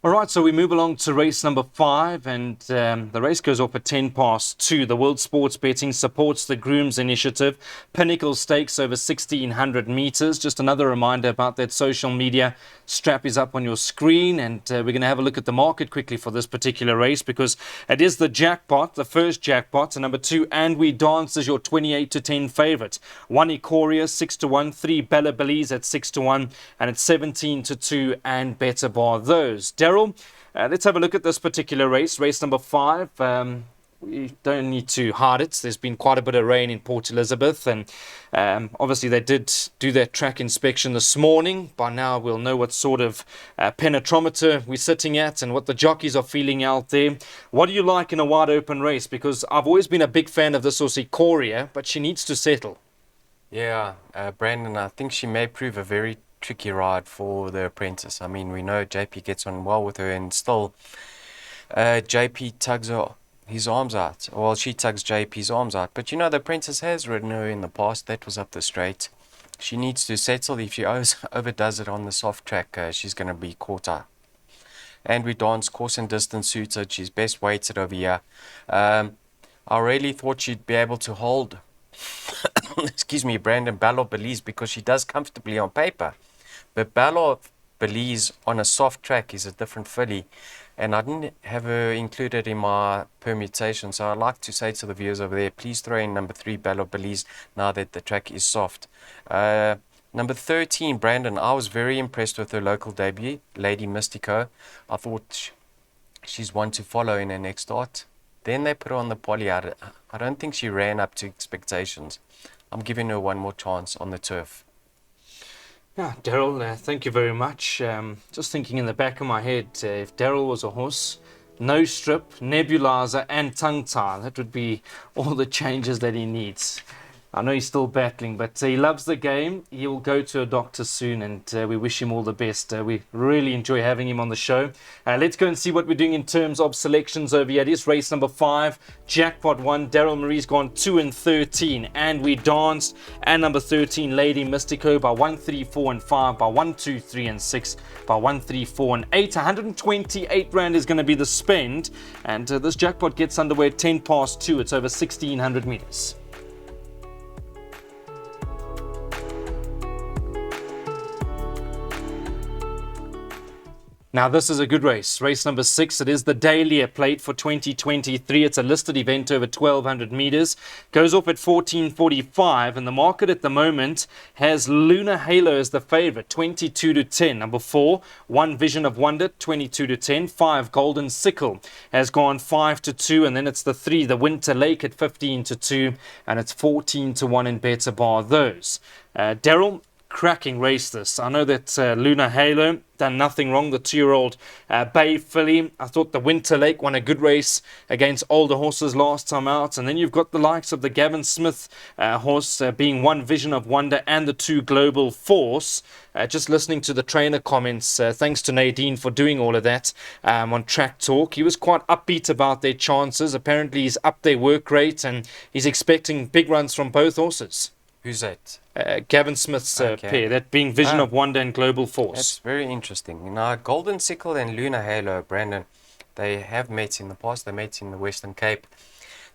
All right, so we move along to race number 5, and the race goes off at 10 past 2. The World Sports Betting supports the Grooms Initiative. Pinnacle Stakes over 1,600 meters. Just another reminder about that social media. Strap is up on your screen, and we're going to have a look at the market quickly for this particular race because it is the jackpot, the first jackpot. And number 2, And We Dance is your 28 to 10 favorite. 1 Ikoria 6 to 1, 3 Bella Belize at 6 to 1, and it's 17 to 2 and better bar those. Daryl, let's have a look at this particular race number 5. We don't need to hide it. There's been quite a bit of rain in Port Elizabeth, and obviously they did do their track inspection this morning. By now we'll know what sort of penetrometer we're sitting at and what the jockeys are feeling out there. What do you like in a wide open race? Because I've always been a big fan of this Ikoria, but she needs to settle. Yeah, Brandon, I think she may prove a very tricky ride for the apprentice. I mean, we know JP gets on well with her, and still JP tugs his arms out. Well, she tugs JP's arms out. But you know, the apprentice has ridden her in the past. That was up the straight. She needs to settle. If she overdoes it on the soft track, she's going to be caught out. And We Dance, course and distance suits her. She's best weighted over here. I really thought she'd be able to hold excuse me, Brandon Ballor Belize, because she does comfortably on paper. But Ballor Belize on a soft track is a different filly, and I didn't have her included in my permutation. So I'd like to say to the viewers over there, please throw in number 3 Ballor Belize now that the track is soft. Number 13, Brandon, I was very impressed with her local debut, Lady Mystico. I thought she's one to follow in her next start. Then they put her on the poly. I don't think she ran up to expectations. I'm giving her one more chance on the turf. Yeah, Daryl, thank you very much. Just thinking in the back of my head, if Daryl was a horse, no strip, nebulizer and tongue tie, that would be all the changes that he needs. I know he's still battling, but he loves the game. He will go to a doctor soon, and we wish him all the best. We really enjoy having him on the show. Let's go and see what we're doing in terms of selections over here. It is race number 5, Jackpot 1. Daryl Marie's gone 2 and 13, And We Danced, and number 13, Lady Mystico, by 1, 3, 4 and 5, by 1, 2, 3 and 6, by 1, 3, 4 and 8. 128 Rand is going to be the spend, and this jackpot gets underway at 10 past 2. It's over 1,600 meters. Now this is a good race. Race number 6. It is the Dahlia Plate for 2023. It's a listed event over 1,200 meters. Goes off at 14.45, and the market at the moment has Lunar Halo as the favorite, 22 to 10. Number 4, One Vision of Wonder, 22 to 10. 5, Golden Sickle has gone 5 to 2, and then it's the 3, the Winter Lake at 15 to 2, and it's 14 to 1 and better bar those. Daryl, cracking race this. I know that Lunar Halo done nothing wrong, the 2-year-old Bay filly. I thought the Winter Lake won a good race against older horses last time out, and then you've got the likes of the Gavin Smith horse being One Vision of Wonder and the 2 Global Force. Just listening to the trainer comments, thanks to Nadine for doing all of that on Track Talk. He was quite upbeat about their chances. Apparently he's upped their work rate and he's expecting big runs from both horses. Who's that? Gavin Smith's pair, that being Vision of Wonder and Global Force. That's very interesting. Now, Golden Sickle and Lunar Halo, Brandon, they have met in the past. They met in the Western Cape.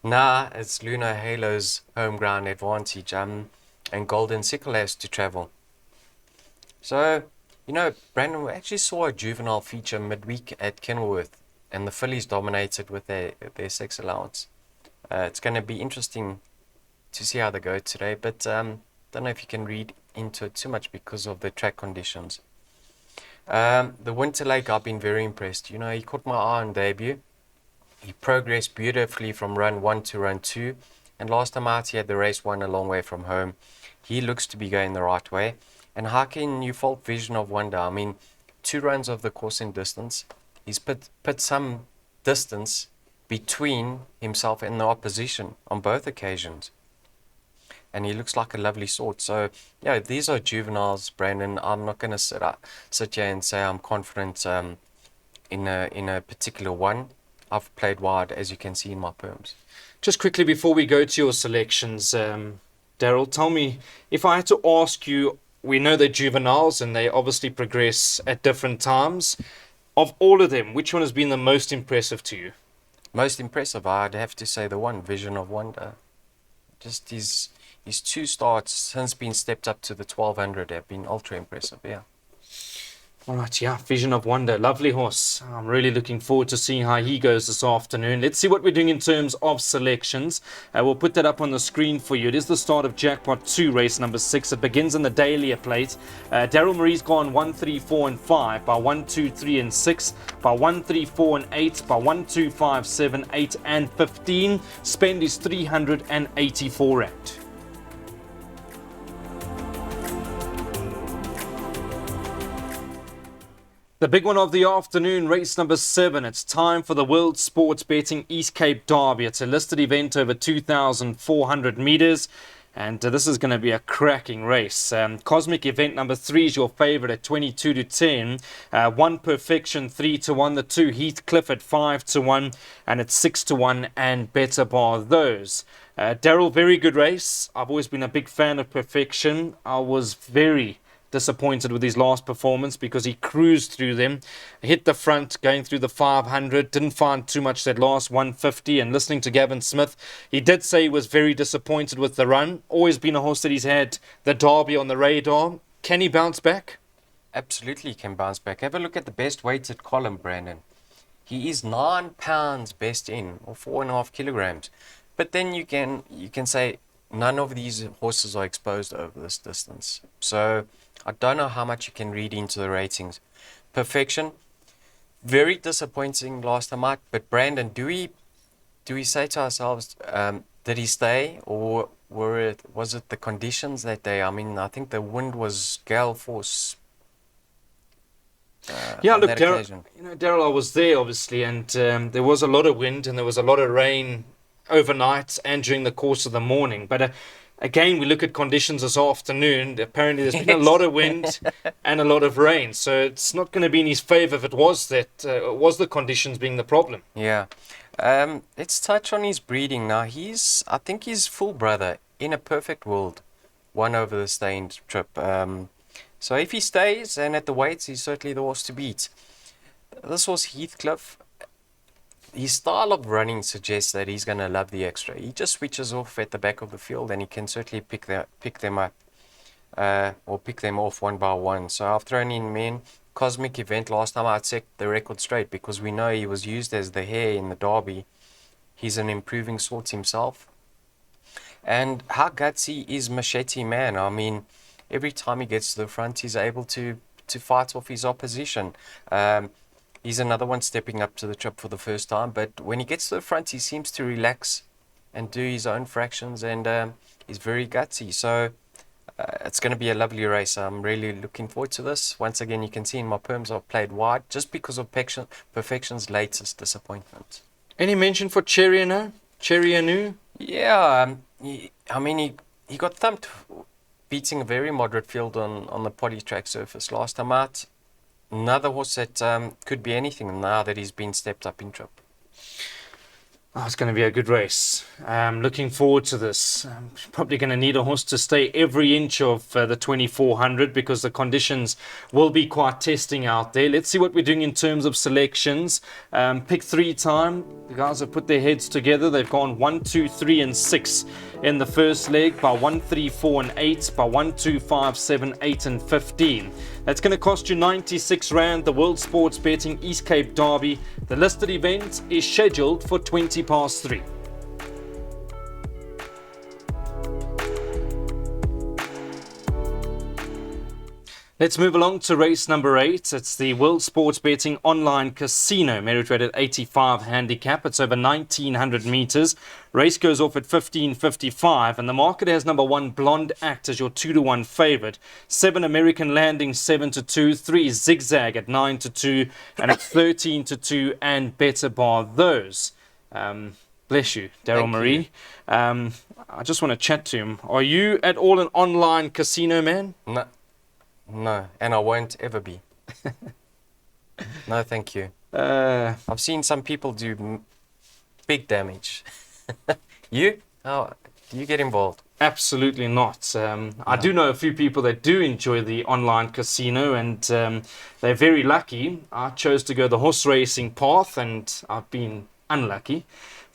Now, it's Lunar Halo's home ground advantage, and Golden Sickle has to travel. So, you know, Brandon, we actually saw a juvenile feature midweek at Kenilworth, and the fillies dominated with their sex allowance. It's going to be interesting to see how they go today, but don't know if you can read into it too much because of the track conditions. The Winter Lake, I've been very impressed. You know, he caught my eye on debut. He progressed beautifully from run 1 to run 2, and last time out he had the race won a long way from home. He looks to be going the right way. And how can you fault Vision of Wonder? I mean, 2 runs of the course in distance. He's put some distance between himself and the opposition on both occasions. And he looks like a lovely sort. So, yeah, these are juveniles, Brandon. I'm not going to sit here and say I'm confident in a particular one. I've played wide, as you can see in my perms. Just quickly before we go to your selections, Daryl, tell me, if I had to ask you, we know they're juveniles and they obviously progress at different times. Of all of them, which one has been the most impressive to you? Most impressive, I'd have to say the one, Vision of Wonder. Just his two starts since being stepped up to the 1200 have been ultra impressive, yeah. All right, yeah, Vision of Wonder, lovely horse. I'm really looking forward to seeing how he goes this afternoon. Let's see what we're doing in terms of selections. We'll put that up on the screen for you. It is the start of Jackpot 2, race number 6. It begins in the Dahlia plate. Daryl Marie's gone 1, 3, 4, and 5 by 1, 2, 3, and 6, by 1, 3, 4, and 8, by 1, 2, 5, 7, 8, and 15. Spend is 384 rand. The big one of the afternoon, race number 7. It's time for the World Sports Betting East Cape Derby. It's a listed event over 2,400 meters. And this is going to be a cracking race. Cosmic Event number 3 is your favorite at 22 to 10. 1 Perfection 3 to 1. The 2 Heathcliff at 5 to 1. And it's 6 to 1 and better bar those. Daryl, very good race. I've always been a big fan of Perfection. I was very disappointed with his last performance because he cruised through them, hit the front going through the 500, didn't find too much that last 150. And listening to Gavin Smith, he did say he was very disappointed with the run. Always been a horse that he's had the Derby on the radar. Can he bounce back? Absolutely can bounce back. Have a look at the best weighted column, Brandon. He is 9 pounds best in, or 4.5 kilograms. But then you can say none of these horses are exposed over this distance. So I don't know how much you can read into the ratings. Perfection, very disappointing last time out. But Brandon, do we say to ourselves, did he stay, or was it the conditions that day? I mean, I think the wind was gale force. Yeah, look, Daryl, I was there obviously, and there was a lot of wind and there was a lot of rain overnight and during the course of the morning. But again, we look at conditions this afternoon. Apparently, there's been a lot of wind and a lot of rain, so it's not going to be in his favour if it was the conditions being the problem. Yeah. Let's touch on his breeding now. I think his full brother, In a Perfect World, won over the Stained trip. So if he stays and at the weights, he's certainly the horse to beat. This horse, Heathcliff, his style of running suggests that he's going to love the extra. He just switches off at the back of the field, and he can certainly pick them up or pick them off one by one. So I've thrown in men. Cosmic Event, last time I'd set the record straight because we know he was used as the hare in the Derby. He's an improving sort himself. And how gutsy is Machete Man? I mean, every time he gets to the front, he's able to fight off his opposition. He's another one stepping up to the trip for the first time, but when he gets to the front, he seems to relax and do his own fractions, and he's very gutsy. So it's going to be a lovely race. I'm really looking forward to this. Once again, you can see in my perms I've played wide just because of Perfection's latest disappointment. Any mention for Cherry Anu? Yeah, he got thumped beating a very moderate field on the poly track surface last time out. Another horse that could be anything now that he's been stepped up in trip. Oh, it's going to be a good race. Looking forward to this. Probably going to need a horse to stay every inch of the 2400 because the conditions will be quite testing out there. Let's see what we're doing in terms of selections. Pick 3 time. The guys have put their heads together. They've gone 1, 2, 3, and 6 in the first leg by 1, 3, 4, and 8, by 1, 2, 5, 7, 8, and 15. That's going to cost you 96 Rand. The World Sports Betting East Cape Derby. The listed event is scheduled for 20 past 3. Let's move along to race number 8. It's the World Sports Betting Online Casino, merit rated 85 handicap. It's over 1900 meters. Race goes off at 15.55, and the market has number 1 Blonde Act as your 2-1 favorite. 7 American Landing 7-2, 3 Zigzag at 9-2, and it's 13-2 and better bar those. Bless you, Daryl Marie. I just want to chat to him. Are you at all an online casino man? No, and I won't ever be. No, thank you. I've seen some people do big damage. You? Oh, Do you get involved? Absolutely not. I do know a few people that do enjoy the online casino, and they're very lucky. I chose to go the horse racing path, and I've been unlucky.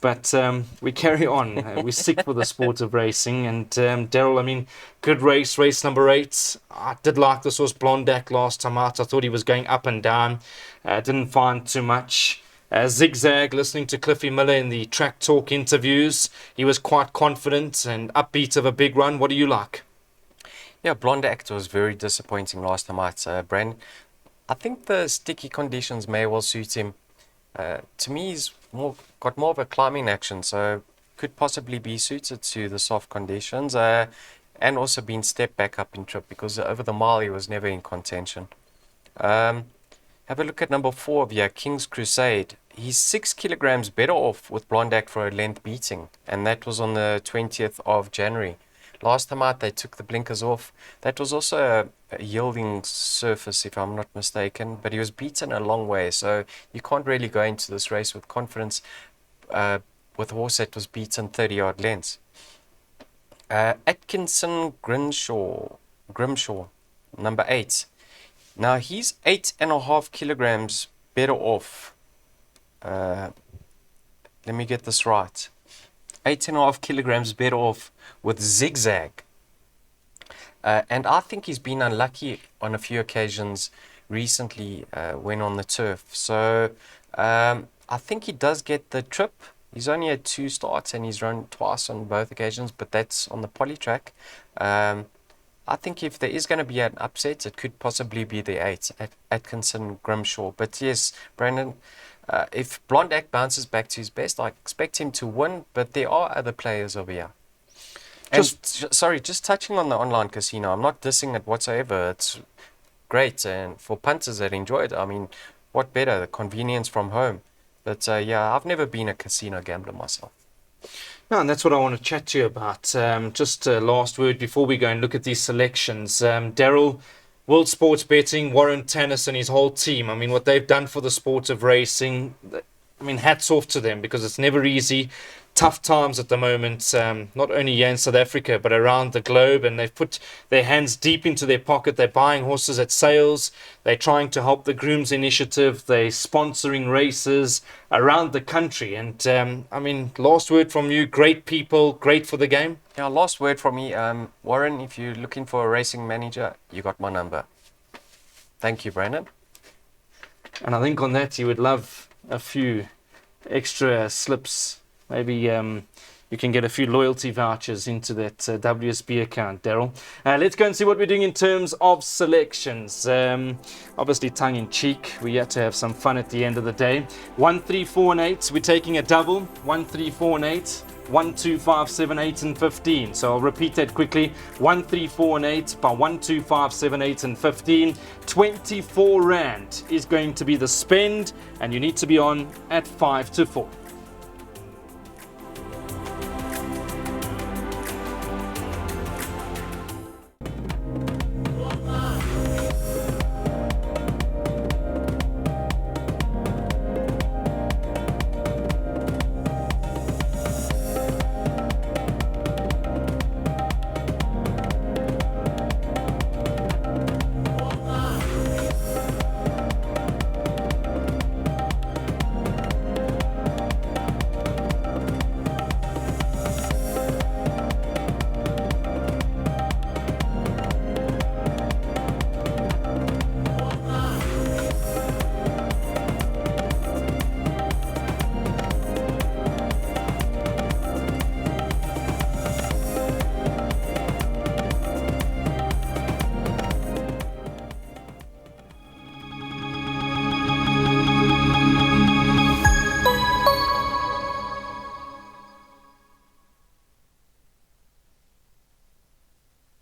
But we carry on. We're sick for the sport of racing. And Daryl, I mean, good race number 8. I did like this horse Blondak last time out. I thought he was going up and down. Didn't find too much. Zigzag, listening to Cliffy Miller in the Track Talk interviews, he was quite confident and upbeat of a big run. What do you like? Yeah, Blondak was very disappointing last time out, Brandon. I think the sticky conditions may well suit him. To me, he's got more of a climbing action, so could possibly be suited to the soft conditions, and also been stepped back up in trip, because over the mile he was never in contention. Have a look at number 4 of here, King's Crusade. He's 6 kilograms better off with Blondak for a length beating, and that was on the 20th of January. Last time out, they took the blinkers off. That was also a yielding surface, if I'm not mistaken, but he was beaten a long way, so you can't really go into this race with confidence with a horse that was beaten 30-yard lengths. Atkinson Grimshaw, number 8. Now, he's 8.5 kilograms better off. Let me get this right. 8.5 kilograms better off with Zigzag. And I think he's been unlucky on a few occasions recently when on the turf. So I think he does get the trip. He's only had 2 starts and he's run twice on both occasions, but that's on the poly track. I think if there is going to be an upset, it could possibly be the 8, Atkinson Grimshaw. But yes, Brandon, if Blondak bounces back to his best, I expect him to win, but there are other players over here. And just touching on the online casino, I'm not dissing it whatsoever. It's great, and for punters that enjoy it, I mean, what better, the convenience from home. But yeah, I've never been a casino gambler myself. No, and that's what I want to chat to you about. Just a last word before we go and look at these selections. Daryl, World Sports Betting, Warren Tannis and his whole team, I mean, what they've done for the sport of racing, I mean, hats off to them, because it's never easy. Tough times at the moment, not only here in South Africa, but around the globe, and they've put their hands deep into their pocket. They're buying horses at sales. They're trying to help the Grooms Initiative. They're sponsoring races around the country. And, I mean, last word from you, great people, great for the game. Yeah, last word from me. Warren, if you're looking for a racing manager, you got my number. Thank you, Brandon. And I think on that, you would love a few extra slips. Maybe you can get a few loyalty vouchers into that WSB account, Daryl. Let's go and see what we're doing in terms of selections. Obviously, tongue-in-cheek. We had to have some fun at the end of the day. 1, 3, 4, and 8. We're taking a double. 1, 3, 4, and 8. 1, 2, 5, 7, 8, and 15. So I'll repeat that quickly. 1, 3, 4, and 8 by 1, 2, 5, 7, 8, and 15. 24 Rand is going to be the spend, and you need to be on at 5 to 4.